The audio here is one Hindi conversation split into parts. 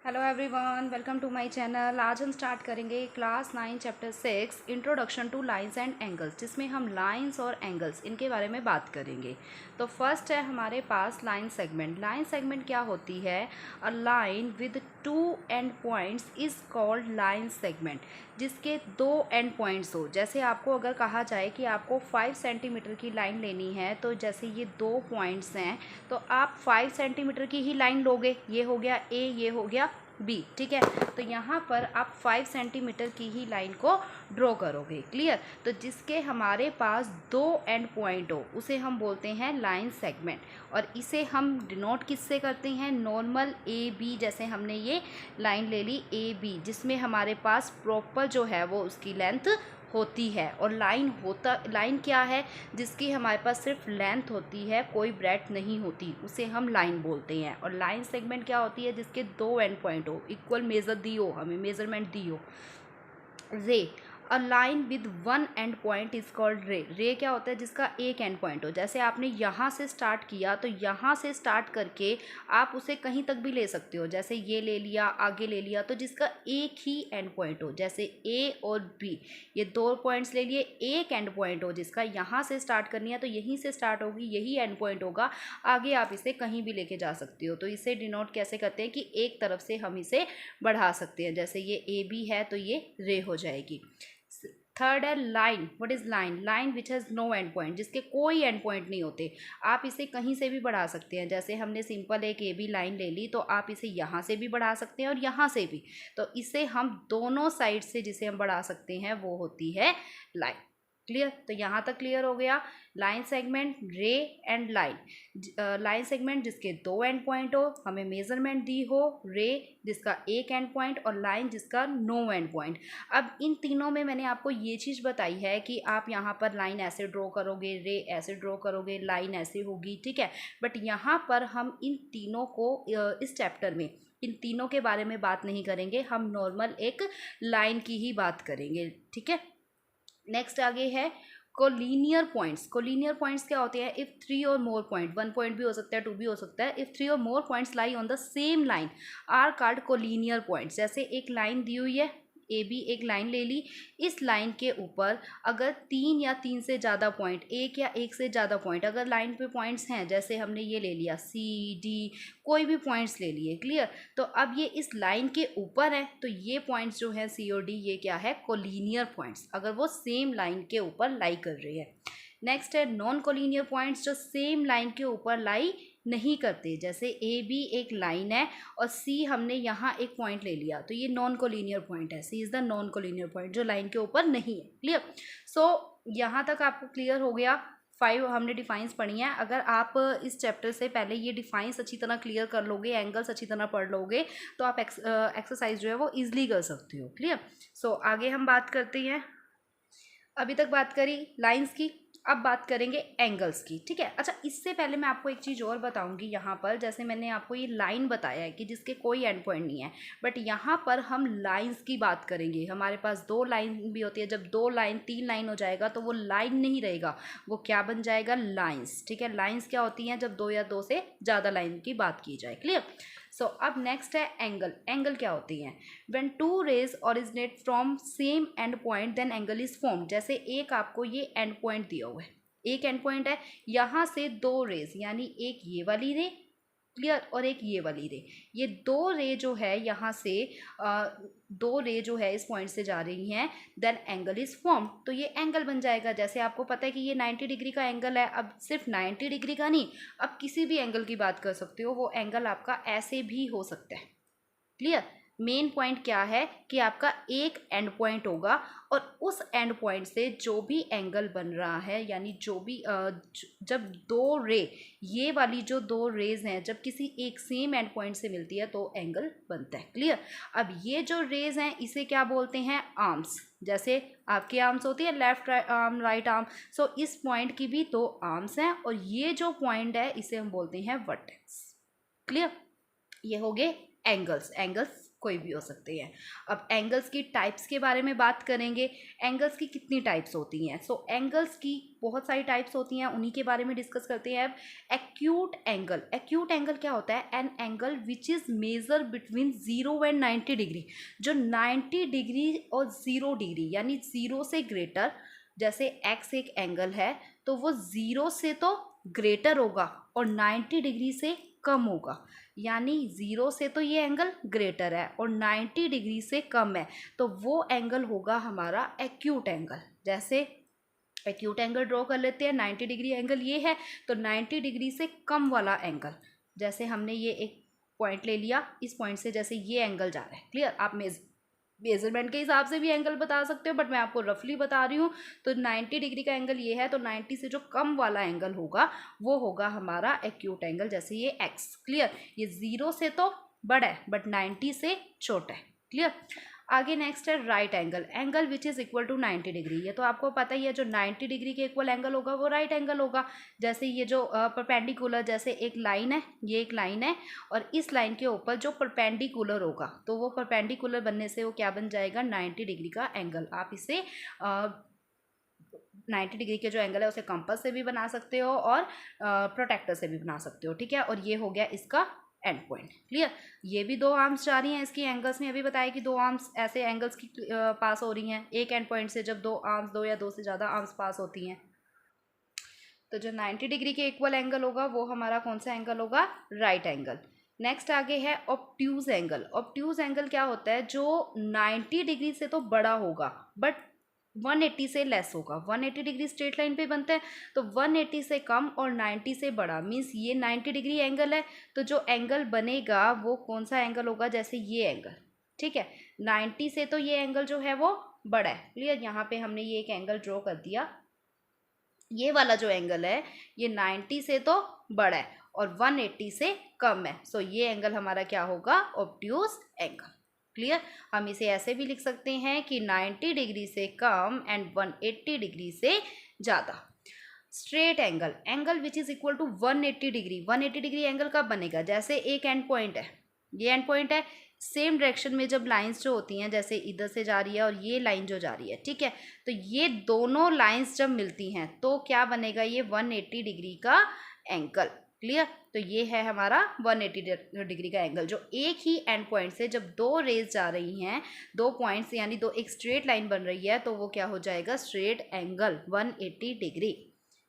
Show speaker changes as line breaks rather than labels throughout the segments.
Hello everyone, welcome to my channel. आज हम स्टार्ट करेंगे class 9 chapter 6 introduction to lines and angles, जिसमें हम लाइंस और एंगल्स इनके बारे में बात करेंगे। तो फर्स्ट है हमारे पास लाइन सेगमेंट। लाइन सेगमेंट क्या होती है? A line with two and points is called line segment, जिसके दो एंड पॉइंट्स हो। जैसे आपको अगर कहा जाए कि आपको 5 सेंटीमीटर की लाइन लेनी है, तो जैसे ये दो पॉइंट्स हैं तो आप 5 सेंटीमीटर की ही लाइन लोगे। ये हो गया ए, ये हो गया बी, ठीक है। तो यहाँ पर आप 5 सेंटीमीटर की ही लाइन को ड्रॉ करोगे। क्लियर? तो जिसके हमारे पास दो एंड पॉइंट हो उसे हम बोलते हैं लाइन सेगमेंट, और इसे हम डिनोट किससे करते हैं? Normal A B. जैसे हमने ये लाइन ले ली ए बी, जिसमें हमारे पास प्रॉपर जो है वो उसकी लेंथ होती है। और लाइन क्या है? जिसकी हमारे पास सिर्फ लेंथ होती है, कोई ब्रेड्थ नहीं होती, उसे हम लाइन बोलते हैं। और लाइन सेगमेंट क्या होती है? जिसके दो एंड पॉइंट हो, इक्वल मेजर दी हो, हमें मेजरमेंट दी हो। रे, a line with one and point is called रे। रे क्या होता है? जिसका एक एंड पॉइंट हो। जैसे आपने यहाँ से स्टार्ट किया तो यहाँ से स्टार्ट करके आप उसे कहीं तक भी ले सकते हो। जैसे ये ले लिया, आगे ले लिया, तो जिसका एक ही एंड पॉइंट हो। जैसे ए और बी, ये दो पॉइंट्स ले लिए, एक एंड पॉइंट हो जिसका यहाँ से स्टार्ट करनी है तो यहीं से स्टार्ट होगी, यही एंड पॉइंट होगा। आगे आप इसे कहीं भी लेके जा सकते हो। तो इसे डिनोट कैसे करते हैं कि एक तरफ से हम इसे बढ़ा सकते हैं। जैसे ये ए बी है तो ये रे हो जाएगी। थर्ड है line. What is line? Line which has no end point, जिसके कोई एंड पॉइंट नहीं होते। आप इसे कहीं से भी बढ़ा सकते हैं। जैसे हमने सिंपल एक ए बी लाइन ले ली, तो आप इसे यहाँ से भी बढ़ा सकते हैं और यहाँ से भी। तो इसे हम दोनों साइड से जिसे हम बढ़ा सकते हैं वो होती है लाइन। क्लियर? तो यहाँ तक क्लियर हो गया। लाइन सेगमेंट, रे एंड लाइन। लाइन सेगमेंट जिसके दो एंड पॉइंट हो, हमें मेजरमेंट दी हो। रे जिसका एक एंड पॉइंट, और लाइन जिसका नो एंड पॉइंट। अब इन तीनों में मैंने आपको ये चीज़ बताई है कि आप यहाँ पर लाइन ऐसे ड्रॉ करोगे, रे ऐसे ड्रॉ करोगे, लाइन ऐसे होगी, ठीक है। बट यहाँ पर हम इन तीनों को इस चैप्टर में इन तीनों के बारे में बात नहीं करेंगे। हम नॉर्मल एक लाइन की ही बात करेंगे, ठीक है। नेक्स्ट आगे है कोलिनियर पॉइंट्स। कोलिनियर पॉइंट्स क्या होते हैं? इफ थ्री और मोर पॉइंट, वन पॉइंट भी हो सकता है, टू भी हो सकता है। इफ थ्री और more points lie on the same line are called collinear points. जैसे एक लाइन दी हुई है ए बी, एक लाइन ले ली, इस लाइन के ऊपर अगर तीन या तीन से ज़्यादा पॉइंट, एक या एक से ज़्यादा पॉइंट, अगर लाइन पे पॉइंट्स हैं, जैसे हमने ये ले लिया सी डी, कोई भी पॉइंट्स ले लिए। क्लियर? तो अब ये इस लाइन के ऊपर है, तो ये पॉइंट्स जो है सी और डी, ये क्या है? कोलिनियर पॉइंट्स, अगर वो सेम लाइन के ऊपर लाई कर रही है। नेक्स्ट है नॉन कोलिनियर पॉइंट्स, जो सेम लाइन के ऊपर लाई नहीं करते। जैसे ए बी एक लाइन है और सी हमने यहाँ एक पॉइंट ले लिया, तो ये नॉन कोलिनियर पॉइंट है। C is the non collinear point, जो लाइन के ऊपर नहीं है। क्लियर? सो यहाँ तक आपको क्लियर हो गया। 5 हमने डिफाइंस पढ़ी हैं। अगर आप इस चैप्टर से पहले ये डिफाइंस अच्छी तरह क्लियर कर लोगे, एंगल्स अच्छी तरह पढ़ लोगे, तो आप एक्सरसाइज जो है वो ईजिली कर सकते हो। क्लियर? सो आगे हम बात करते हैं। अभी तक बात करी लाइंस की, अब बात करेंगे एंगल्स की, ठीक है। अच्छा, इससे पहले मैं आपको एक चीज़ और बताऊंगी। यहाँ पर जैसे मैंने आपको ये लाइन बताया है कि जिसके कोई एंड पॉइंट नहीं है, बट यहाँ पर हम लाइंस की बात करेंगे। हमारे पास दो लाइन भी होती है। जब दो लाइन, तीन लाइन हो जाएगा तो वो लाइन नहीं रहेगा, वो क्या बन जाएगा? लाइंस, ठीक है। लाइंस क्या होती हैं? जब दो या दो से ज़्यादा लाइन की बात की जाए। क्लियर? सो अब नेक्स्ट है एंगल। एंगल क्या होती हैं? When two rays originate from same end point then angle is formed. जैसे एक आपको ये एंड पॉइंट दिया हुआ है, एक एंड पॉइंट है, यहाँ से दो रेज, यानी एक ये वाली रे, क्लियर, और एक ये वाली रे। ये दो रे जो है यहाँ से दो रे जो है इस पॉइंट से जा रही हैं, देन एंगल इज फॉर्म, तो ये एंगल बन जाएगा। जैसे आपको पता है कि ये 90 डिग्री का एंगल है। अब सिर्फ 90 डिग्री का नहीं, अब किसी भी एंगल की बात कर सकते हो। वो एंगल आपका ऐसे भी हो सकता है। क्लियर? मेन पॉइंट क्या है कि आपका एक एंड पॉइंट होगा, और उस एंड पॉइंट से जो भी एंगल बन रहा है, यानी जो भी जब दो रे, ये वाली जो दो रेज हैं, जब किसी एक सेम एंड पॉइंट से मिलती है तो एंगल बनता है। क्लियर? अब ये जो रेज हैं इसे क्या बोलते हैं? आर्म्स। जैसे आपके आर्म्स होती है, लेफ्ट आर्म, राइट आर्म। सो इस पॉइंट की भी दो आर्म्स हैं, और ये जो पॉइंट है इसे हम बोलते हैं वर्टेक्स। क्लियर? ये हो गए एंगल्स। एंगल्स कोई भी हो सकते हैं। अब एंगल्स की टाइप्स के बारे में बात करेंगे। एंगल्स की कितनी टाइप्स होती हैं? सो एंगल्स की बहुत सारी टाइप्स होती हैं, उन्हीं के बारे में डिस्कस करते हैं अब। Acute angle. एक्यूट एंगल क्या होता है? An angle which is measure between 0 and 90 degree. जो 90 डिग्री और 0 डिग्री यानी 0 से ग्रेटर, जैसे एक्स एक एंगल है तो वो 0 से तो ग्रेटर होगा और 90 डिग्री से कम होगा। यानी 0 से तो ये एंगल ग्रेटर है और 90 डिग्री से कम है, तो वो एंगल होगा हमारा एक्यूट एंगल। जैसे एक्यूट एंगल ड्रॉ कर लेते हैं। 90 डिग्री एंगल ये है, तो 90 डिग्री से कम वाला एंगल, जैसे हमने ये एक पॉइंट ले लिया, इस पॉइंट से जैसे ये एंगल जा रहा है। क्लियर? आप मेजरमेंट के हिसाब से भी एंगल बता सकते हो, बट मैं आपको रफली बता रही हूँ। तो 90 डिग्री का एंगल ये है, तो 90 से जो कम वाला एंगल होगा वो होगा हमारा एक्यूट एंगल। जैसे ये एक्स। क्लियर? ये 0 से तो बड़ा है बट 90 से छोटा है। क्लियर? आगे नेक्स्ट है right angle. Angle which is equal to 90 degree. ये तो आपको पता ही है, जो 90 डिग्री के इक्वल एंगल होगा वो राइट एंगल होगा। जैसे ये जो परपेंडिकुलर, जैसे एक लाइन है, ये एक लाइन है और इस लाइन के ऊपर जो परपेंडिकुलर होगा तो वो परपेंडिकुलर बनने से वो क्या बन जाएगा? 90 डिग्री का एंगल। आप इसे 90 डिग्री के जो एंगल है उसे कंपास से भी बना सकते हो और प्रोटेक्टर से भी बना सकते हो। ठीक है? और ये हो गया इसका एंड पॉइंट। क्लियर? ये भी दो आर्म्स जा रही हैं इसकी एंगल्स में। अभी बताया कि दो आर्म्स ऐसे एंगल्स की पास हो रही हैं एक एंड पॉइंट से। जब दो आर्म्स, दो या दो से ज़्यादा आर्म्स पास होती हैं, तो जो 90 डिग्री के इक्वल एंगल होगा वो हमारा कौन सा एंगल होगा? Right angle. नेक्स्ट आगे है ऑब्ट्यूज एंगल। ऑब्ट्यूज एंगल क्या होता है? जो 90 डिग्री से तो बड़ा होगा बट 180 से लेस होगा। 180 डिग्री स्ट्रेट लाइन पे बनते हैं, तो 180 से कम और 90 से बड़ा, मीन्स ये 90 डिग्री एंगल है, तो जो एंगल बनेगा वो कौन सा एंगल होगा? जैसे ये एंगल। ठीक है? 90 से तो ये एंगल जो है वो बड़ा है। क्लियर? यहाँ पे हमने ये एक एंगल ड्रॉ कर दिया। ये वाला जो एंगल है ये 90 से तो बड़ा है और 180 से कम है, सो ये एंगल हमारा क्या होगा? Obtuse angle. क्लियर? हम इसे ऐसे भी लिख सकते हैं कि 90 डिग्री से कम एंड 180 डिग्री से ज़्यादा। Straight angle. Angle which is equal to 180 degree. 180 degree angle कब बनेगा? जैसे एक एंड पॉइंट है, ये एंड पॉइंट है, सेम डायरेक्शन में जब लाइंस जो होती हैं, जैसे इधर से जा रही है और ये लाइन जो जा रही है, ठीक है, तो ये दोनों लाइंस जब मिलती हैं तो क्या बनेगा? ये 180 डिग्री का एंगल। क्लियर? तो ये है हमारा 180 डिग्री का एंगल। जो एक ही एंड पॉइंट से जब दो रेज जा रही हैं, दो पॉइंट्स यानी दो एक स्ट्रेट लाइन बन रही है, तो वो क्या हो जाएगा? Straight angle 180 degree.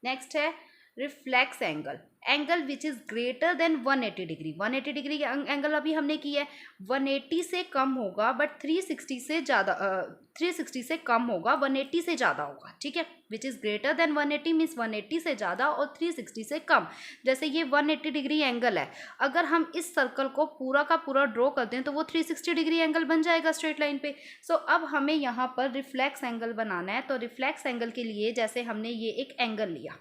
नेक्स्ट है reflex angle. Angle which is greater than 180 degree. 180 degree angle अभी हमने की है, 180 से कम होगा बट 360 से ज़्यादा 360 से कम होगा, 180 से ज़्यादा होगा। ठीक है? Which is greater than 180 means 180 से ज़्यादा और 360 से कम। जैसे ये 180 डिग्री एंगल है, अगर हम इस सर्कल को पूरा का पूरा ड्रॉ कर दें तो वो 360 डिग्री एंगल बन जाएगा स्ट्रेट लाइन पे। सो अब हमें यहाँ पर रिफ्लेक्स एंगल बनाना है, तो रिफ्लेक्स एंगल के लिए जैसे हमने ये एक एंगल लिया।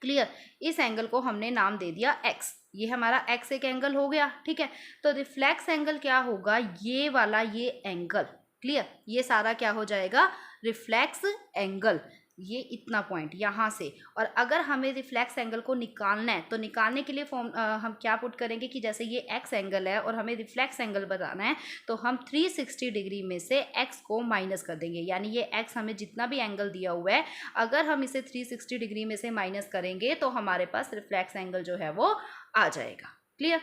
क्लियर? इस एंगल को हमने नाम दे दिया x। ये हमारा x एक एंगल हो गया। ठीक है? तो रिफ्लेक्स एंगल क्या होगा? ये वाला ये एंगल। क्लियर? ये सारा क्या हो जाएगा? Reflex angle. ये इतना पॉइंट यहाँ से, और अगर हमें रिफ्लेक्स एंगल को निकालना है तो निकालने के लिए हम क्या पुट करेंगे कि जैसे ये x एंगल है और हमें रिफ्लेक्स एंगल बताना है, तो हम 360 डिग्री में से x को माइनस कर देंगे। यानी ये x हमें जितना भी एंगल दिया हुआ है, अगर हम इसे 360 डिग्री में से माइनस करेंगे तो हमारे पास रिफ्लेक्स एंगल जो है वो आ जाएगा। क्लियर?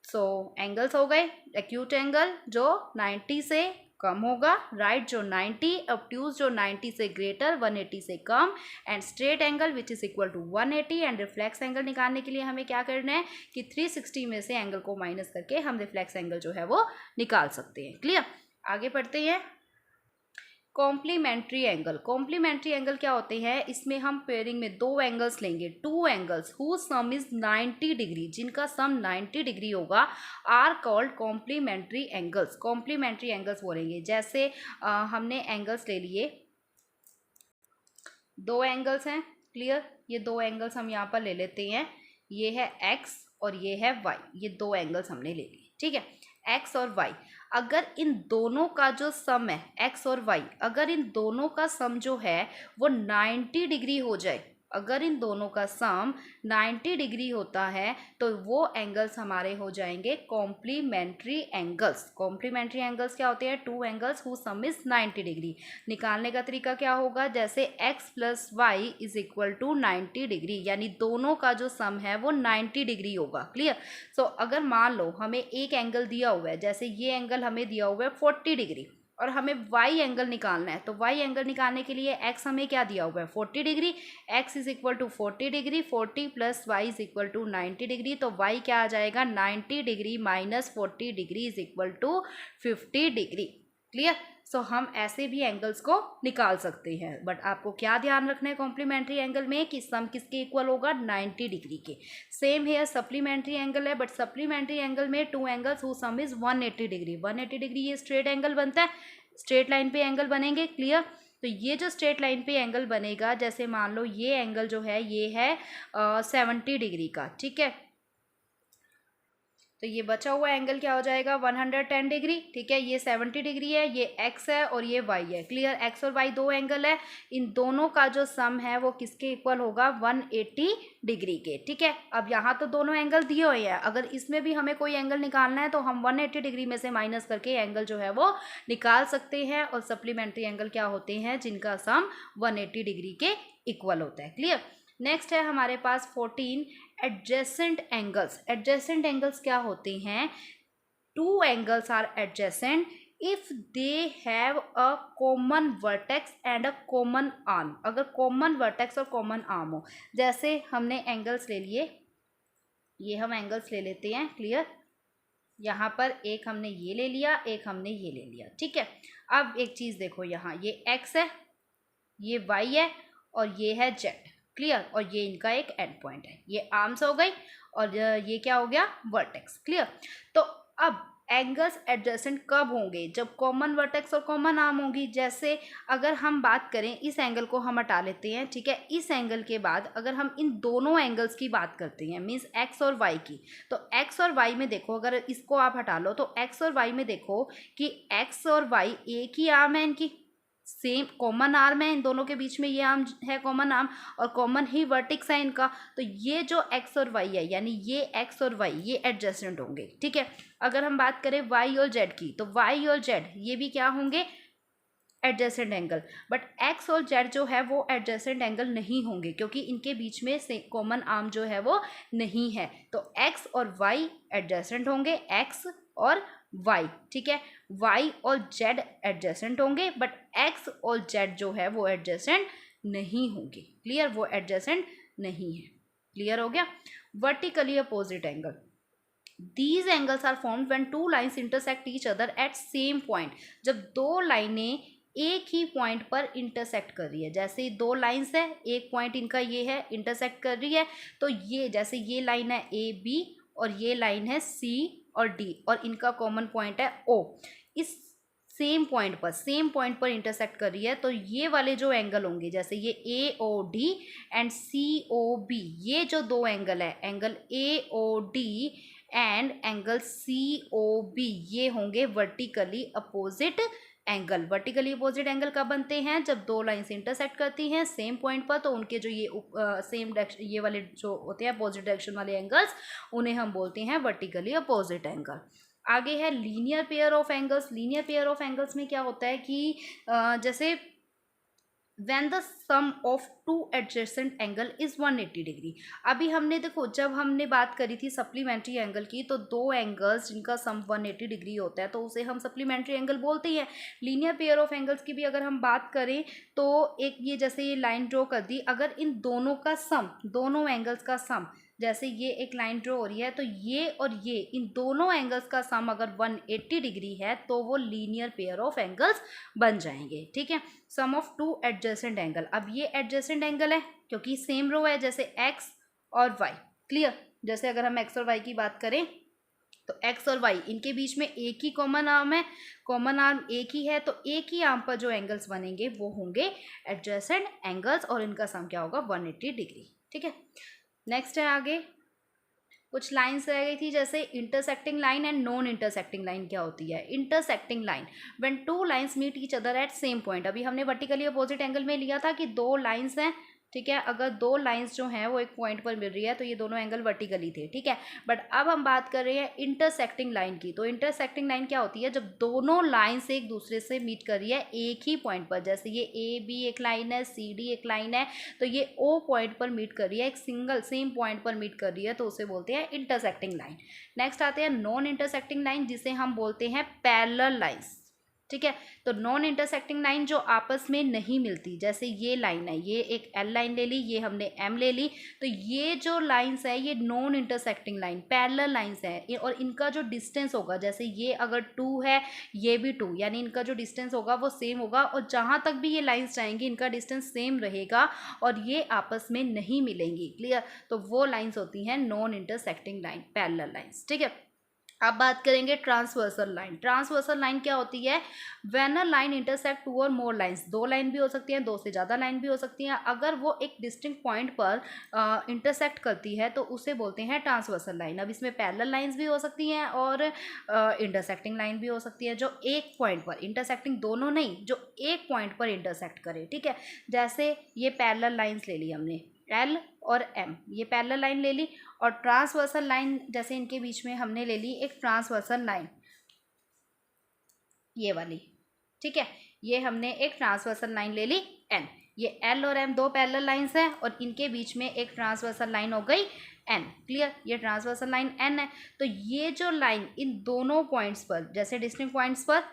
सो एंगल्स हो गए। एक्यूट एंगल जो 90 से कम होगा, राइट जो 90, ऑब्ट्यूज जो 90 से ग्रेटर, 180 से कम, and straight angle which is equal to 180। And reflex angle निकालने के लिए हमें क्या करना है कि 360 में से एंगल को माइनस करके हम रिफ्लेक्स एंगल जो है वो निकाल सकते हैं। क्लियर? आगे बढ़ते हैं। Complementary angle. कॉम्प्लीमेंट्री एंगल क्या होते हैं? इसमें हम पेयरिंग में दो एंगल्स लेंगे, two angles whose sum is 90 degree, जिनका सम 90 डिग्री होगा, are called complementary angles. Complementary angles बोलेंगे। जैसे हमने एंगल्स ले लिए, दो एंगल्स हैं। क्लियर? ये दो एंगल्स हम यहाँ पर ले लेते हैं, ये है x और ये है y। ये दो एंगल्स हमने ले लिए। ठीक है? x और y, अगर इन दोनों का जो सम है x और y, अगर इन दोनों का सम जो है वो 90 डिग्री हो जाए, अगर इन दोनों का सम 90 डिग्री होता है तो वो एंगल्स हमारे हो जाएंगे कॉम्प्लीमेंट्री एंगल्स। कॉम्प्लीमेंट्री एंगल्स क्या होते हैं? Two angles who sum is 90 degree. निकालने का तरीका क्या होगा? जैसे x plus Y is equal to 90 degree, यानी दोनों का जो सम है वो 90 डिग्री होगा। क्लियर? सो अगर मान लो हमें एक एंगल दिया हुआ है, जैसे ये एंगल हमें दिया हुआ है 40 डिग्री, और हमें y एंगल निकालना है, तो y एंगल निकालने के लिए x हमें क्या दिया हुआ है? 40 degree. x is equal to 40 degree, 40 plus Y is equal to 90 degree. तो y क्या आ जाएगा? 90 degree minus 40 degree is equal to 50 degree. Clear? So हम ऐसे भी एंगल्स को निकाल सकते हैं, बट आपको क्या ध्यान रखना है कॉम्प्लीमेंट्री एंगल में कि सम किसके इक्वल होगा? 90 डिग्री के। सेम है सप्लीमेंट्री एंगल है, बट सप्लीमेंट्री एंगल में to angles who sum is 180 degree. 180 degree ये स्ट्रेट एंगल बनता है, स्ट्रेट लाइन पे एंगल बनेंगे। क्लियर? तो ये जो स्ट्रेट लाइन पे एंगल बनेगा, जैसे मान लो ये एंगल जो है ये है 70 डिग्री का। ठीक है, तो ये बचा हुआ एंगल क्या हो जाएगा? 110 डिग्री। ठीक है, ये 70 डिग्री है, ये x है और ये y है। क्लियर? x और y दो एंगल है, इन दोनों का जो सम है वो किसके इक्वल होगा? 180 डिग्री के। ठीक है, अब यहाँ तो दोनों एंगल दिए हुए हैं, अगर इसमें भी हमें कोई एंगल निकालना है तो हम 180 डिग्री में से माइनस करके एंगल जो है वो निकाल सकते हैं। और सप्लीमेंट्री एंगल क्या होते हैं? जिनका सम 180 डिग्री के इक्वल होता है। क्लियर? नेक्स्ट है हमारे पास 14 एडजेसेंट एंगल्स। एडजेसेंट एंगल्स क्या होते हैं? Two angles are adjacent if they have a common vertex and a common arm. अगर कॉमन वर्टेक्स और कॉमन आर्म हो, जैसे हमने एंगल्स ले लिए, ये हम एंगल्स ले लेते हैं। क्लियर? यहाँ पर एक हमने ये ले लिया, एक हमने ये ले लिया। ठीक है, अब एक चीज़ देखो, यहाँ ये x है, ये y है और ये है z। क्लियर? और ये इनका एक एंड पॉइंट है, ये आर्म्स हो गई और ये क्या हो गया? वर्टेक्स। क्लियर? तो अब एंगल्स एडजेसेंट कब होंगे? जब कॉमन वर्टेक्स और कॉमन आर्म होगी। जैसे अगर हम बात करें, इस एंगल को हम हटा लेते हैं। ठीक है, इस एंगल के बाद अगर हम इन दोनों एंगल्स की बात करते हैं, मीन्स एक्स और वाई की, तो एक्स और वाई में देखो, अगर इसको आप हटा लो तो एक्स और वाई में देखो कि एक्स और वाई एक ही आर्म है, इनकी सेम कॉमन आर्म है, इन दोनों के बीच में ये आर्म है कॉमन आर्म, और कॉमन ही वर्टिक्स है इनका। तो ये जो एक्स और वाई है, यानी ये एक्स और वाई ये एडजेसेंट होंगे। ठीक है, अगर हम बात करें वाई और जेड की, तो वाई और जेड ये भी क्या होंगे? Adjacent angle. बट एक्स और जेड जो है वो एडजेसेंट एंगल नहीं होंगे, क्योंकि इनके बीच में कॉमन आर्म जो है वो नहीं है। तो एक्स और वाई एडजेसेंट होंगे, एक्स और वाई। ठीक है, वाई और जेड एडजेसेंट होंगे, बट एक्स और जेड जो है वो एडजेसेंट नहीं होंगे। क्लियर? वो एडजेसेंट नहीं है। क्लियर हो गया? Vertically opposite angle, these angles are formed when two lines intersect each other at same point। जब दो लाइनें एक ही पॉइंट पर इंटरसेक्ट कर रही है, जैसे दो लाइंस है, एक पॉइंट इनका ये है, इंटरसेक्ट कर रही है, तो ये जैसे ये लाइन है ए बी और ये लाइन है सी और डी, और इनका कॉमन पॉइंट है ओ। इस सेम पॉइंट पर इंटरसेक्ट कर रही है, तो ये वाले जो एंगल होंगे, जैसे ये A O D and C O B, ये जो दो एंगल है, angle A O D and angle C O B, ये होंगे vertically opposite angle. Vertically opposite angle कब बनते हैं? जब दो लाइन्स इंटरसेक्ट करती हैं सेम पॉइंट पर, तो उनके जो ये सेम डायरेक्शन, ये वाले जो होते हैं अपोजिट डायरेक्शन वाले एंगल्स, उन्हें हम बोलते हैं वर्टिकली अपोजिट एंगल। आगे है linear pair of angles. Linear pair of angles में क्या होता है कि जैसे when the sum of two adjacent angle is 180 degree. अभी हमने देखो, जब हमने बात करी थी सप्लीमेंट्री एंगल की, तो दो एंगल्स जिनका सम 180 डिग्री होता है तो उसे हम सप्लीमेंट्री एंगल बोलते हैं। लीनियर पेयर ऑफ एंगल्स की भी अगर हम बात करें तो एक ये जैसे ये लाइन ड्रॉ कर दी, अगर इन दोनों का सम, दोनों एंगल्स का सम, जैसे ये एक लाइन ड्रॉ हो रही है, तो ये और ये इन दोनों एंगल्स का सम अगर 180 डिग्री है तो वो लीनियर पेयर ऑफ एंगल्स बन जाएंगे। ठीक है, सम ऑफ टू एडजेसेंट एंगल। अब ये एडजेसेंट एंगल है क्योंकि सेम रो है, जैसे एक्स और वाई। क्लियर? जैसे अगर हम एक्स और वाई की बात करें तो एक्स और वाई इनके बीच में एक ही कॉमन आर्म है, कॉमन आर्म एक ही है, तो एक ही आर्म पर जो एंगल्स बनेंगे वो होंगे एडजेसेंट एंगल्स, और इनका सम क्या होगा? 180 डिग्री। ठीक है, नेक्स्ट है आगे कुछ लाइन्स रह गई थी, जैसे intersecting line and non intersecting line क्या होती है? Intersecting line when two lines meet each other at same point. अभी हमने वर्टिकली अपोजिट एंगल में लिया था कि दो लाइन्स हैं, ठीक है। अगर दो लाइंस जो हैं वो एक पॉइंट पर मिल रही है तो ये दोनों एंगल वर्टिकली थे, ठीक है। बट अब हम बात कर रहे हैं इंटरसेक्टिंग लाइन की। तो इंटरसेक्टिंग लाइन क्या होती है? जब दोनों लाइंस एक दूसरे से मीट कर रही है एक ही पॉइंट पर, जैसे ये ए बी एक लाइन है, सी डी एक लाइन है, तो ये ओ पॉइंट पर मीट कर रही है, एक सिंगल सेम पॉइंट पर मीट कर रही है, तो उसे बोलते हैं इंटरसेक्टिंग लाइन। नेक्स्ट आते हैं नॉन इंटरसेक्टिंग लाइन, जिसे हम बोलते हैं पैरेलल लाइंस, ठीक है। तो नॉन इंटरसेक्टिंग लाइन जो आपस में नहीं मिलती, जैसे ये लाइन है, ये एक एल लाइन ले ली, ये हमने एम ले ली, तो ये जो लाइंस है ये non intersecting line parallel lines है, और इनका जो डिस्टेंस होगा, जैसे ये अगर 2 है ये भी 2, यानी इनका जो डिस्टेंस होगा वो सेम होगा, और जहाँ तक भी ये लाइंस जाएंगी इनका डिस्टेंस सेम रहेगा और ये आपस में नहीं मिलेंगी। क्लियर? तो वो लाइंस होती हैं non intersecting line, parallel lines, ठीक है। अब बात करेंगे ट्रांसवर्सल लाइन। ट्रांसवर्सल लाइन क्या होती है? When a line intersect two और मोर लाइंस, दो लाइन भी हो सकती हैं, दो से ज़्यादा लाइन भी हो सकती हैं, अगर वो एक डिस्टिंक्ट पॉइंट पर इंटरसेक्ट करती है तो उसे बोलते हैं ट्रांसवर्सल लाइन। अब इसमें पैरेलल लाइंस भी हो सकती हैं और इंटरसेक्टिंग लाइन भी हो सकती है, जो एक पॉइंट पर इंटरसेक्टिंग, दोनों नहीं, जो एक पॉइंट पर इंटरसेक्ट करे, ठीक है। जैसे ये पैरेलल लाइंस ले ली हमने, एल और एम, ये पैरेलल लाइन ले ली, और ट्रांसवर्सल लाइन जैसे इनके बीच में हमने ले ली एक ट्रांसवर्सल लाइन, ये वाली, ठीक है। ये हमने एक ट्रांसवर्सल लाइन ले ली एन, ये एल और एम दो पैरेलल लाइंस हैं और इनके बीच में एक ट्रांसवर्सल लाइन हो गई एन। क्लियर? ये ट्रांसवर्सल लाइन एन है। तो ये जो लाइन इन दोनों पॉइंट्स पर, जैसे डिस्टिंक्ट पॉइंट्स पर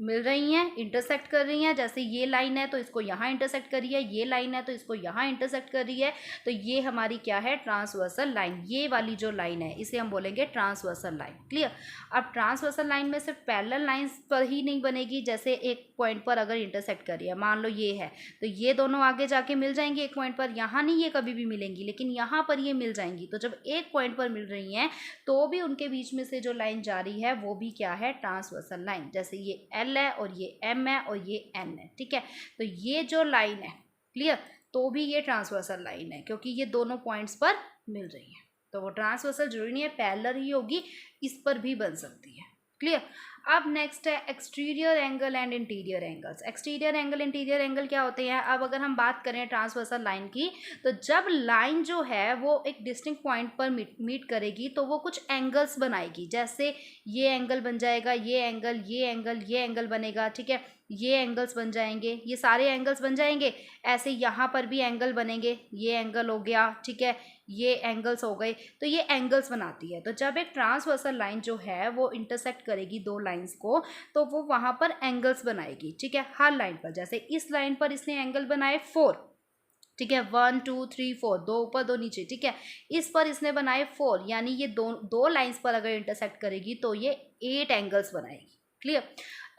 मिल रही हैं, इंटरसेक्ट कर रही हैं, जैसे ये लाइन है तो इसको यहाँ इंटरसेक्ट कर रही है, ये लाइन है तो इसको यहाँ इंटरसेक्ट कर रही है, तो ये हमारी क्या है? Transversal line. ये वाली जो लाइन है इसे हम बोलेंगे ट्रांसवर्सल लाइन। क्लियर? अब ट्रांसवर्सल लाइन में सिर्फ पैरेलल लाइंस पर ही नहीं बनेगी, जैसे एक पॉइंट पर अगर इंटरसेक्ट कर रही है, मान लो ये है, तो ये दोनों आगे जाके मिल जाएंगी एक पॉइंट पर, यहाँ नहीं ये कभी भी मिलेंगी, लेकिन यहाँ पर ये मिल जाएंगी। तो जब एक पॉइंट पर मिल रही हैं तो भी उनके बीच में से जो लाइन जा रही है वो भी क्या है? Transversal line. जैसे ये एल है और ये एम है और ये एन है, ठीक है। तो ये जो लाइन है, क्लियर, तो भी ये ट्रांसवर्सल लाइन है क्योंकि ये दोनों पॉइंट्स पर मिल रही है। तो वो ट्रांसवर्सल जरूरी नहीं है पैरेलल ही होगी, इस पर भी बन सकती है। क्लियर? अब नेक्स्ट है exterior angle and interior angles. Exterior angle, interior angle क्या होते हैं? अब अगर हम बात करें ट्रांसवर्सल लाइन की, तो जब लाइन जो है वो एक डिस्टिंक्ट पॉइंट पर मीट करेगी तो वो कुछ एंगल्स बनाएगी, जैसे ये एंगल बन जाएगा, ये एंगल, ये एंगल, ये एंगल बनेगा, ठीक है। ये एंगल्स बन जाएंगे, ये सारे एंगल्स बन जाएंगे। ऐसे यहाँ पर भी एंगल बनेंगे, ये एंगल हो गया, ठीक है, ये एंगल्स हो गए, तो ये एंगल्स बनाती है। तो जब एक ट्रांसवर्सल लाइन जो है वो इंटरसेक्ट करेगी दो लाइंस को, तो वो वहाँ पर एंगल्स बनाएगी, ठीक है, हर लाइन पर। जैसे इस लाइन पर इसने एंगल बनाए 4, ठीक है, 1 2 3 4, दो ऊपर दो नीचे, ठीक है। इस पर इसने बनाए 4, यानी ये दो लाइंस पर अगर इंटरसेक्ट करेगी तो ये 8 एंगल्स बनाएगी। क्लियर?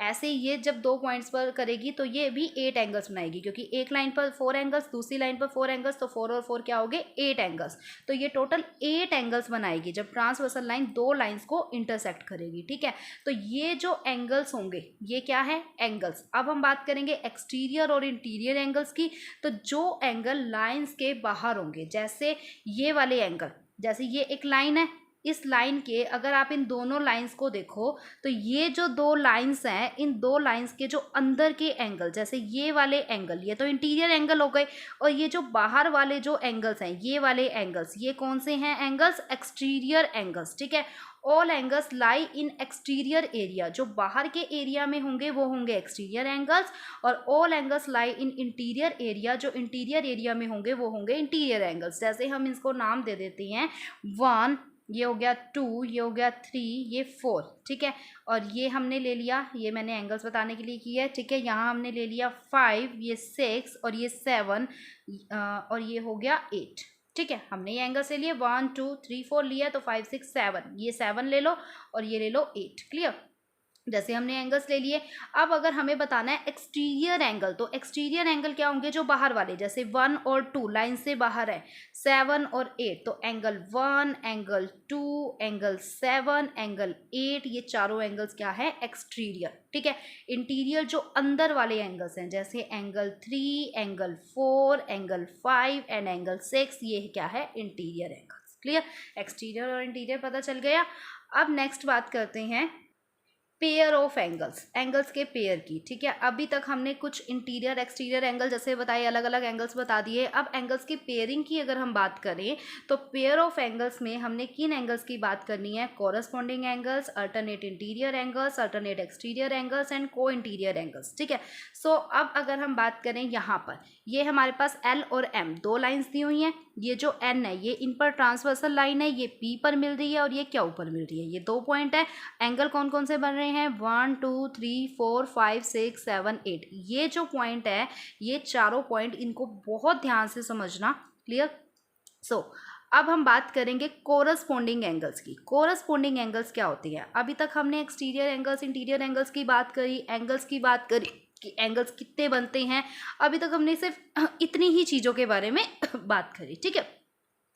ऐसे ये जब दो पॉइंट्स पर करेगी तो ये भी 8 एंगल्स बनाएगी, क्योंकि एक लाइन पर 4 एंगल्स, दूसरी लाइन पर 4 एंगल्स, तो 4 और 4 क्या हो गए? 8 एंगल्स। तो ये टोटल 8 एंगल्स बनाएगी जब ट्रांसवर्सल लाइन दो लाइंस को इंटरसेक्ट करेगी, ठीक है। तो ये जो एंगल्स होंगे ये क्या है? एंगल्स। अब हम बात करेंगे एक्सटीरियर और इंटीरियर एंगल्स की। तो जो एंगल लाइंस के बाहर होंगे, जैसे ये वाले एंगल, जैसे ये एक लाइन है, इस लाइन के अगर आप इन दोनों लाइंस को देखो तो ये जो दो लाइंस हैं, इन दो लाइंस के जो अंदर के एंगल, जैसे ये वाले एंगल, ये तो इंटीरियर एंगल हो गए, और ये जो बाहर वाले जो एंगल्स हैं, ये वाले एंगल्स, ये कौन से हैं एंगल्स? एक्सटीरियर एंगल्स, ठीक है। ऑल एंगल्स लाई इन एक्सटीरियर एरिया, जो बाहर के एरिया में होंगे वो होंगे एक्सटीरियर एंगल्स, और all angles lie in interior area, जो इंटीरियर एरिया में होंगे वो होंगे इंटीरियर एंगल्स। जैसे हम इसको नाम दे देते हैं 1, ये हो गया 2, ये हो गया 3, ये 4, ठीक है। और ये हमने ले लिया, ये मैंने एंगल्स बताने के लिए किया है, ठीक है। यहाँ हमने ले लिया 5, ये 6 और ये 7 और ये हो गया 8, ठीक है। हमने ये एंगल्स ले लिए 1 2 3 4 लिया, तो 5 6 7, ये 7 ले लो और ये ले लो 8। क्लियर? जैसे हमने एंगल्स ले लिए। अब अगर हमें बताना है एक्सटीरियर एंगल, तो एक्सटीरियर एंगल क्या होंगे? जो बाहर वाले, जैसे 1 और 2 लाइन से बाहर है, 7 और 8, तो एंगल 1, एंगल 2, एंगल 7, एंगल 8, ये चारों एंगल्स क्या है? एक्सटीरियर, ठीक है। इंटीरियर जो अंदर वाले एंगल्स हैं, जैसे angle 3, angle 4, angle 5 and angle 6, ये क्या है? Interior angles. क्लियर? एक्सटीरियर और इंटीरियर पता चल गया। अब नेक्स्ट बात करते हैं पेयर ऑफ एंगल्स, एंगल्स के पेयर की, ठीक है। अभी तक हमने कुछ इंटीरियर एक्सटीरियर एंगल जैसे बताए, अलग अलग एंगल्स बता दिए। अब एंगल्स की पेयरिंग की अगर हम बात करें तो पेयर ऑफ एंगल्स में हमने किन एंगल्स की बात करनी है? Corresponding angles, alternate interior angles, alternate exterior angles and को इंटीरियर एंगल्स, ठीक है। सो अब अगर हम बात करें यहाँ पर, ये हमारे पास L और M दो लाइंस दी हुई हैं। ये जो N है ये इन पर ट्रांसवर्सल लाइन है, ये P पर मिल रही है और ये क्या ऊपर मिल रही है, ये दो पॉइंट है। एंगल कौन कौन से बन रहे हैं? 1 2 3 4 5 6 7 8, ये जो पॉइंट है ये चारों पॉइंट, इनको बहुत ध्यान से समझना। क्लियर? सो अब हम बात करेंगे कोरस्पॉन्डिंग एंगल्स की। कोरस्पॉन्डिंग एंगल्स क्या होती है? अभी तक हमने एक्सटीरियर एंगल्स, इंटीरियर एंगल्स की बात करी, एंगल्स की बात करी कि एंगल्स कितने बनते हैं। अभी तक हमने सिर्फ इतनी ही चीज़ों के बारे में बात करी, ठीक है।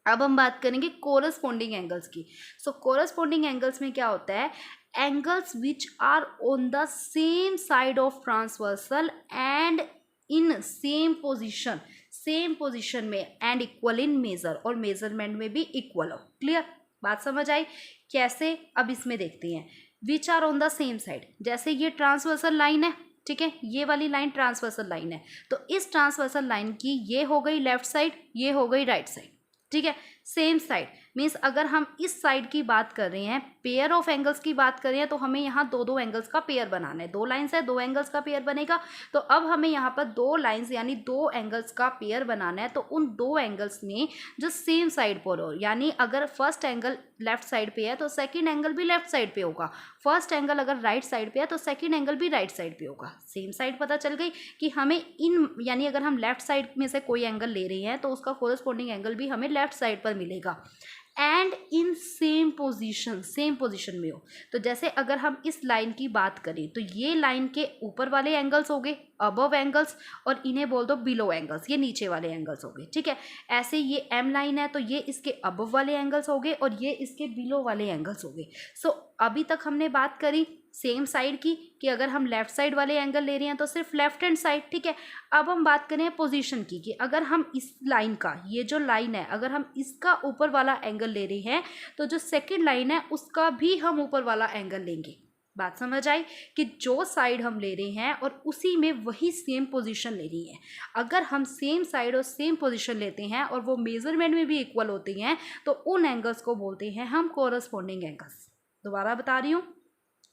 अब हम बात करेंगे कोरस्पॉन्डिंग एंगल्स की। सो कोरस्पॉन्डिंग एंगल्स में क्या होता है? Angles which are on the same side of transversal and in same position, same position में एंड इक्वल इन मेजर, और मेजरमेंट में भी इक्वल हो। क्लियर? बात समझ आई? कैसे? अब इसमें देखते हैं। Which are on the same side, जैसे ये ट्रांसवर्सल लाइन है, ठीक है, ये वाली लाइन ट्रांसवर्सल लाइन है, तो इस ट्रांसवर्सल लाइन की ये हो गई लेफ्ट साइड, ये हो गई राइट साइड, ठीक है। सेम साइड मीन्स अगर हम इस साइड की बात कर रहे हैं, पेयर ऑफ एंगल्स की बात कर रहे हैं, तो हमें यहाँ दो दो एंगल्स का पेयर बनाना है। दो लाइंस है, दो एंगल्स का पेयर बनेगा। तो अब हमें यहाँ पर दो लाइंस यानी दो एंगल्स का पेयर बनाना है। तो उन दो एंगल्स में जो सेम साइड पर हो, यानी अगर फर्स्ट एंगल लेफ्ट साइड पे है तो सेकेंड एंगल भी लेफ्ट साइड पे होगा। फर्स्ट एंगल अगर राइट साइड पे है तो सेकेंड एंगल भी राइट साइड पे होगा। सेम साइड पता चल गई कि हमें इन, यानी अगर हम लेफ्ट साइड में से कोई एंगल ले रहे हैं तो उसका कोरस्पॉन्डिंग एंगल भी हमें लेफ्ट साइड पर मिलेगा। And in same position, same position में हो। तो जैसे अगर हम इस लाइन की बात करें तो ये लाइन के ऊपर वाले एंगल्स हो गए अबव एंगल्स, और इन्हें बोल दो बिलो एंगल्स, ये नीचे वाले एंगल्स हो गए, ठीक है। ऐसे ये M लाइन है तो ये इसके अबव वाले एंगल्स हो गए और ये इसके बिलो वाले एंगल्स हो गए। सो अभी तक हमने बात करी सेम साइड की कि अगर हम लेफ्ट साइड वाले एंगल ले रहे हैं तो सिर्फ लेफ्ट हैंड साइड, ठीक है। अब हम बात करें पोजीशन की कि अगर हम इस लाइन का, ये जो लाइन है, अगर हम इसका ऊपर वाला एंगल ले रहे हैं तो जो सेकंड लाइन है उसका भी हम ऊपर वाला एंगल लेंगे। बात समझ आई कि जो साइड हम ले रहे हैं और उसी में वही सेम पोजीशन ले रही है। अगर हम सेम साइड और सेम पोजीशन लेते हैं और वो मेजरमेंट में भी इक्वल होती हैं तो उन एंगल्स को बोलते हैं हम कोरस्पॉन्डिंग एंगल्स। दोबारा बता रही हूँ,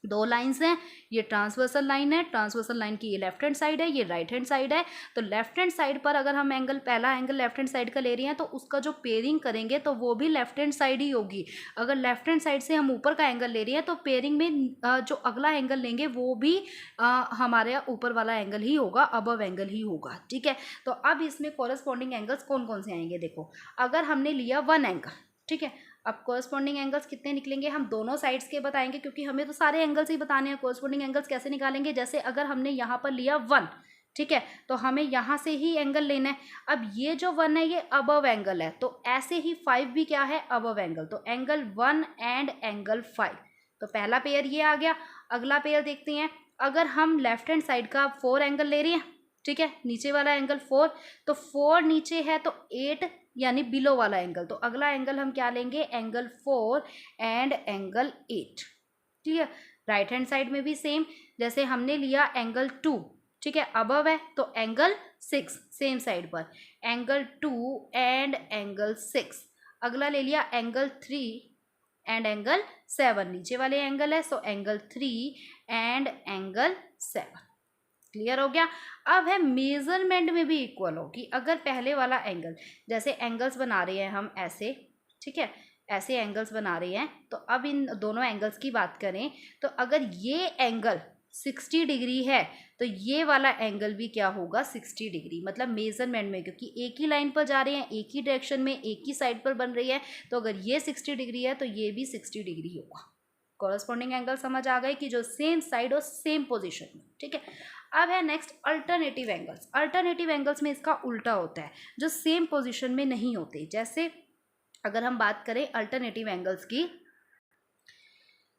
दो लाइंस हैं, ये ट्रांसवर्सल लाइन है, ट्रांसवर्सल लाइन की ये लेफ्ट हैंड साइड है, ये राइट हैंड साइड है। तो लेफ्ट हैंड साइड पर अगर हम एंगल, पहला एंगल लेफ्ट हैंड साइड का ले रहे हैं तो उसका जो पेयरिंग करेंगे तो वो भी लेफ्ट हैंड साइड ही होगी। अगर लेफ्ट हैंड साइड से हम ऊपर का एंगल ले रहे हैं तो पेयरिंग में जो अगला एंगल लेंगे वो भी हमारे ऊपर वाला एंगल ही होगा, अबव एंगल ही होगा, ठीक है। तो अब इसमें कॉरस्पॉन्डिंग एंगल्स कौन कौन से आएंगे? देखो, अगर हमने लिया वन एंगल, ठीक है, अब कोरस्पॉन्डिंग एंगल्स कितने निकलेंगे? हम दोनों साइड्स के बताएंगे क्योंकि हमें तो सारे एंगल्स ही बताने हैं। कोरस्पॉन्डिंग एंगल्स कैसे निकालेंगे? जैसे अगर हमने यहाँ पर लिया 1, ठीक है, तो हमें यहाँ से ही एंगल लेना है। अब ये जो 1 है ये अबव एंगल है, तो ऐसे ही 5 भी क्या है? Above angle. तो एंगल 1 एंड एंगल 5, तो पहला पेयर ये आ गया। अगला पेयर देखते हैं, अगर हम लेफ्ट हैंड साइड का 4 एंगल ले रहे हैं, ठीक है, नीचे वाला एंगल 4, तो 4 नीचे है तो 8 यानी बिलो वाला एंगल, तो अगला एंगल हम क्या लेंगे? एंगल 4 एंड एंगल 8, ठीक है। राइट हैंड साइड में भी सेम, जैसे हमने लिया एंगल 2, ठीक है, अबव है तो एंगल 6 सेम साइड पर, एंगल 2 एंड एंगल 6। अगला ले लिया एंगल 3 एंड एंगल 7, नीचे वाले एंगल है, so angle 3 and angle 7। Clear हो गया? अब है मेजरमेंट में भी इक्वल हो कि अगर पहले वाला एंगल, जैसे एंगल्स बना रहे हैं हम ऐसे, ठीक है, ऐसे एंगल्स बना रहे हैं, तो अब इन दोनों एंगल्स की बात करें तो अगर ये एंगल 60 डिग्री है तो ये वाला एंगल भी क्या होगा? 60 डिग्री। मतलब मेजरमेंट में, क्योंकि एक ही लाइन पर जा रहे हैं, एक ही डायरेक्शन में, एक ही साइड पर बन रही है, तो अगर ये 60 डिग्री है तो ये भी 60 डिग्री होगा। कॉरस्पॉन्डिंग एंगल समझ आ गए कि जो सेम साइड और सेम पोजीशन में, ठीक है। अब है next alternative angles. Alternative angles में इसका उल्टा होता है, जो सेम पोजीशन में नहीं होते। जैसे अगर हम बात करें अल्टरनेटिव एंगल्स की,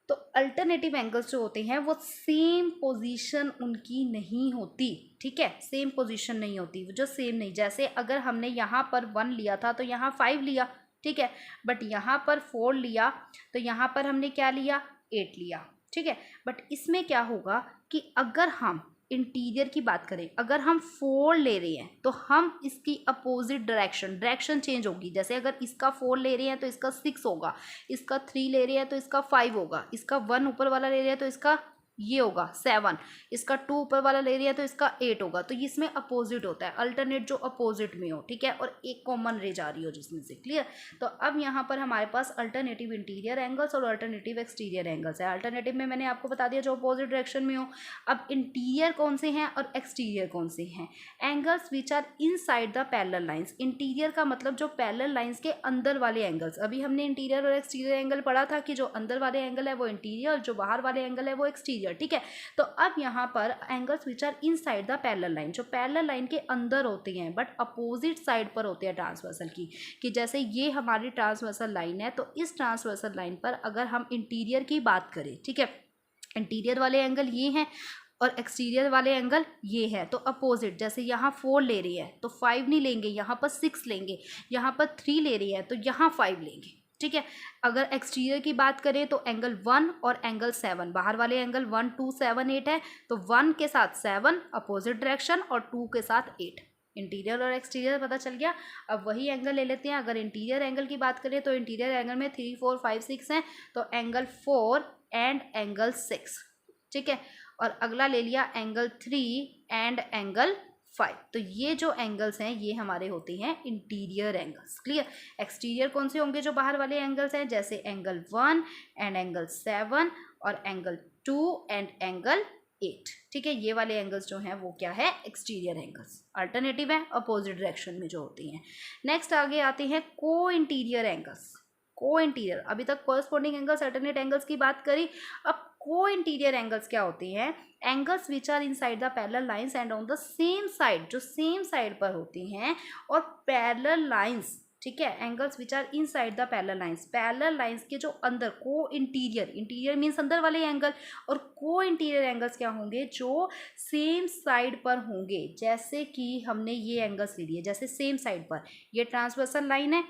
तो अल्टरनेटिव एंगल्स जो होते हैं वो सेम पोजीशन उनकी नहीं होती, ठीक है, सेम पोजीशन नहीं होती, वो जो सेम नहीं। जैसे अगर हमने यहाँ पर 1 लिया था तो यहाँ 5 लिया, ठीक है, बट यहाँ पर 4 लिया तो यहाँ पर हमने क्या लिया? 8 लिया। ठीक है। बट इसमें क्या होगा कि अगर हम इंटीरियर की बात करें, अगर हम 4 ले रहे हैं तो हम इसकी अपोजिट डायरेक्शन चेंज होगी। जैसे अगर इसका 4 ले रहे हैं तो इसका 6 होगा, इसका 3 ले रहे हैं तो इसका 5 होगा, इसका 1 ऊपर वाला ले रहे हैं तो इसका ये होगा 7, इसका 2 ऊपर वाला ले रही है तो इसका 8 होगा। तो इसमें अपोजिट होता है, अल्टरनेट जो अपोजिट में हो, ठीक है, और एक कॉमन रे जा रही हो जिसमें से। क्लियर। तो अब यहाँ पर हमारे पास अल्टरनेटिव इंटीरियर एंगल्स और अल्टरनेटिव एक्सटीरियर एंगल्स है। अल्टरनेटिव में मैंने आपको बता दिया जो अपोजिट डायरेक्शन में हो। अब इंटीरियर कौन से हैं और एक्सटीरियर कौन से हैं? Angles which are inside the parallel lines. Interior का मतलब जो पैरेलल लाइंस के अंदर वाले एंगल्स। अभी हमने इंटीरियर और एक्सटीरियर एंगल पढ़ा था कि जो अंदर वाले एंगल है वो इंटीरियर और जो बाहर वाले एंगल है वो एक्सटीरियर। ठीक है। तो अब यहाँ पर angles which are inside the parallel line, जो पैरेलल लाइन के अंदर होते हैं बट अपोजिट साइड पर होते हैं ट्रांसवर्सल की, कि जैसे ये हमारी ट्रांसवर्सल लाइन है तो इस ट्रांसवर्सल लाइन पर अगर हम इंटीरियर की बात करें, ठीक है, इंटीरियर वाले एंगल ये हैं और एक्सटीरियर वाले एंगल ये है, तो अपोजिट। जैसे यहाँ 4 ले रही है तो 5 नहीं लेंगे, यहाँ पर 6 लेंगे, यहाँ पर 3 ले रही है तो यहाँ 5 लेंगे। ठीक है। अगर एक्सटीरियर की बात करें तो एंगल 1 और एंगल 7, बाहर वाले एंगल 1 2 7 8 है, तो 1 के साथ 7 अपोजिट डायरेक्शन और 2 के साथ 8। इंटीरियर और एक्सटीरियर पता चल गया। अब वही एंगल ले लेते हैं। अगर इंटीरियर एंगल की बात करें तो इंटीरियर एंगल में 3 4 5 6 हैं, तो एंगल 4 एंड एंगल 6। ठीक है। और अगला ले लिया एंगल 3 एंड एंगल 5। तो ये जो एंगल्स हैं ये हमारे होते हैं इंटीरियर एंगल्स। क्लियर। एक्सटीरियर कौन से होंगे? जो बाहर वाले एंगल्स हैं, जैसे एंगल 1 एंड एंगल 7 और एंगल 2 एंड एंगल 8। ठीक है। ये वाले एंगल्स जो हैं वो क्या है? Exterior angles. अल्टरनेटिव है, अपोजिट डायरेक्शन में जो होती हैं। नेक्स्ट आगे आते हैं को इंटीरियर एंगल्स। को इंटीरियर, अभी तक कॉरस्पॉन्डिंग एंगल्स, अल्टरनेट एंगल्स की बात करी। अब को इंटीरियर एंगल्स क्या होती हैं? Angles which are inside the parallel lines and on the same side, जो सेम साइड पर होती हैं और पैरेलल लाइंस। ठीक है। Angles which are inside the parallel lines, parallel lines के जो अंदर, को इंटीरियर, इंटीरियर मीन्स अंदर वाले एंगल, और को इंटीरियर एंगल्स क्या होंगे? जो सेम साइड पर होंगे। जैसे कि हमने ये एंगल्स ले लिए, जैसे सेम साइड पर ये ट्रांसवर्सल लाइन है,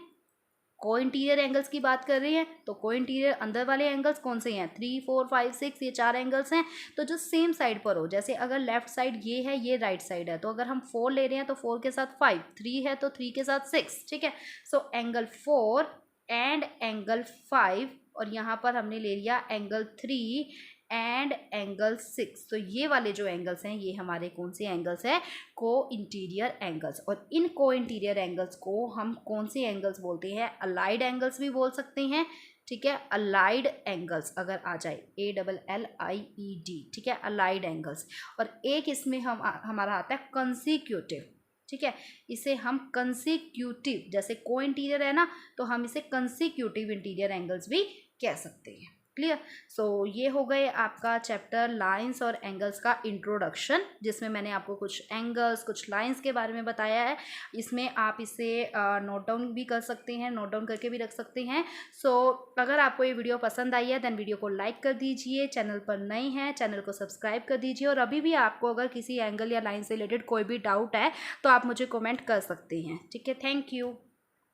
को इंटीरियर एंगल्स की बात कर रही हैं, तो को इंटीरियर अंदर वाले एंगल्स कौन से हैं? 3 4 5 6, ये 4 एंगल्स हैं। तो जो सेम साइड पर हो, जैसे अगर लेफ्ट साइड ये है, ये राइट साइड है, तो अगर हम 4 ले रहे हैं तो 4 के साथ 5, 3 है तो 3 के साथ 6। ठीक है। सो एंगल 4 एंड एंगल 5, और यहाँ पर हमने ले लिया एंगल 3 एंड एंगल 6। तो ये वाले जो एंगल्स हैं ये हमारे कौन से एंगल्स हैं? को इंटीरियर एंगल्स। और इन को इंटीरियर एंगल्स को हम कौन से एंगल्स बोलते हैं? अलाइड एंगल्स भी बोल सकते हैं। ठीक है। अलाइड एंगल्स अगर आ जाए, ALLIED। ठीक है। Allied angles. और एक इसमें हमारा आता है कंसिक्यूटिव। ठीक है। इसे हम कंसिक्यूटिव, जैसे को इंटीरियर है ना, तो हम इसे कंसिक्यूटिव इंटीरियर एंगल्स भी कह सकते हैं। क्लियर। सो ये हो गए आपका चैप्टर लाइंस और एंगल्स का इंट्रोडक्शन, जिसमें मैंने आपको कुछ एंगल्स, कुछ लाइंस के बारे में बताया है। इसमें आप इसे नोट डाउन भी कर सकते हैं, नोट डाउन करके भी रख सकते हैं। सो अगर आपको ये वीडियो पसंद आई है देन वीडियो को लाइक कर दीजिए। चैनल पर नए हैं, चैनल को सब्सक्राइब कर दीजिए। और अभी भी आपको अगर किसी एंगल या लाइन से रिलेटेड कोई भी डाउट है तो आप मुझे कमेंट कर सकते हैं। ठीक है। Thank you.